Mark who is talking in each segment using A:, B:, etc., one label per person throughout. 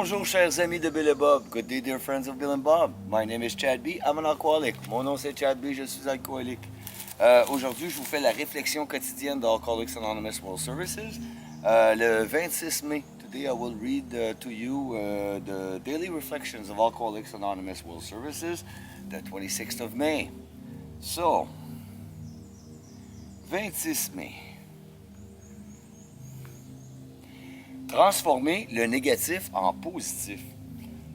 A: Bonjour chers amis de Bill et Bob. Good day dear friends of Bill and Bob. My name is Chad B. I'm an alcoholic. Mon nom c'est Chad B. Je suis alcoolique. Aujourd'hui, je vous fais la réflexion quotidienne de Alcooliques Anonymes World Services. Le 26 mai, today I will read to you the daily reflections of Alcooliques Anonymous World Services, the 26th of May. So, 26 mai. Transformer le négatif en positif.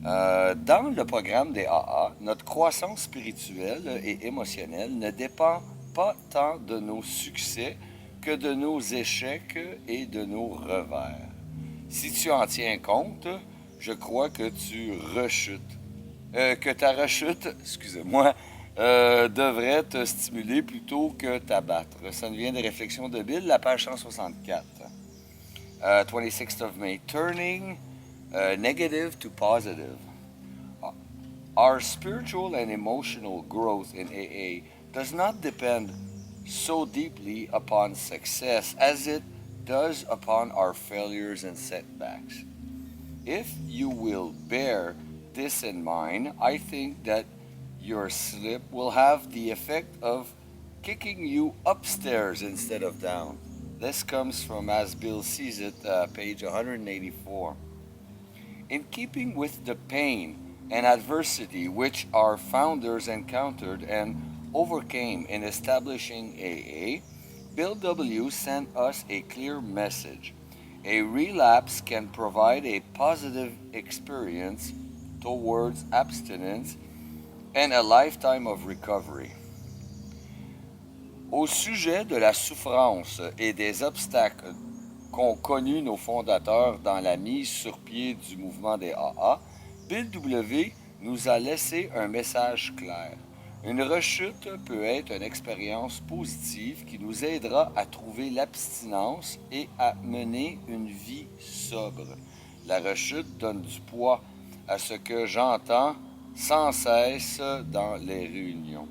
A: Dans le programme des AA, notre croissance spirituelle et émotionnelle ne dépend pas tant de nos succès que de nos échecs et de nos revers. Si tu en tiens compte, je crois que tu rechutes. Que ta rechute, excusez-moi, devrait te stimuler plutôt que t'abattre. Ça nous vient des Réflexions de Bill, la page 164. 26th of May, turning negative to positive. Our spiritual and emotional growth in AA does not depend so deeply upon success as it does upon our failures and setbacks. If you will bear this in mind, I think that your slip will have the effect of kicking you upstairs instead of down. This comes from As Bill Sees It, page 184. In keeping with the pain and adversity which our founders encountered and overcame in establishing AA, Bill W. sent us a clear message. A relapse can provide a positive experience towards abstinence and a lifetime of recovery. Au sujet de la souffrance et des obstacles qu'ont connus nos fondateurs dans la mise sur pied du mouvement des AA, Bill W. nous a laissé un message clair. Une rechute peut être une expérience positive qui nous aidera à trouver l'abstinence et à mener une vie sobre. La rechute donne du poids à ce que j'entends sans cesse dans les réunions.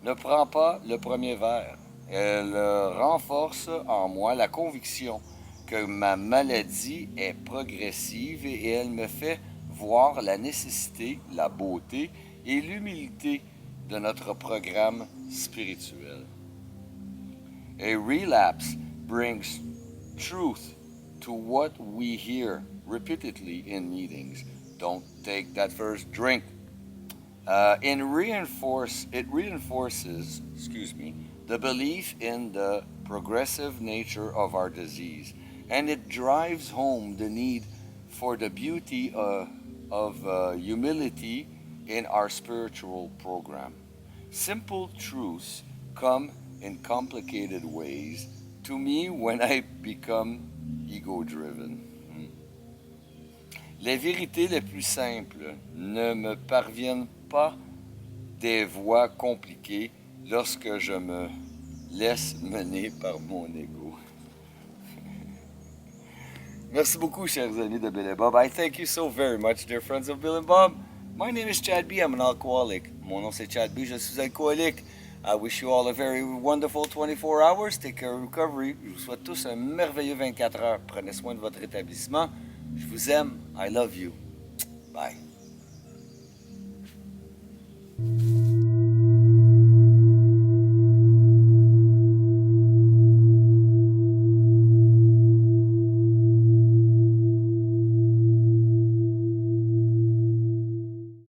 A: Ne prends pas le premier verre. Elle renforce en moi la conviction que ma maladie est progressive et elle me fait voir la nécessité, la beauté et l'humilité de notre programme spirituel. A relapse brings truth to what we hear repeatedly in meetings. Don't take that first drink. It reinforces, the belief in the progressive nature of our disease, and it drives home the need for the beauty of humility in our spiritual program. Simple truths come in complicated ways to me when I become ego-driven. Les vérités les plus simples ne me parviennent pas des voies compliquées lorsque je me laisse mener par mon ego. Merci beaucoup, chers amis de Bill et Bob. I thank you so very much, dear friends of Bill and Bob. My name is Chad B. I'm an alcoholic. Mon nom c'est Chad B. Je suis alcoolique. I wish you all a very wonderful 24 hours. Take care of recovery. Je vous souhaite tous un merveilleux 24 heures. Prenez soin de votre rétablissement. Je vous aime. I love you. Bye.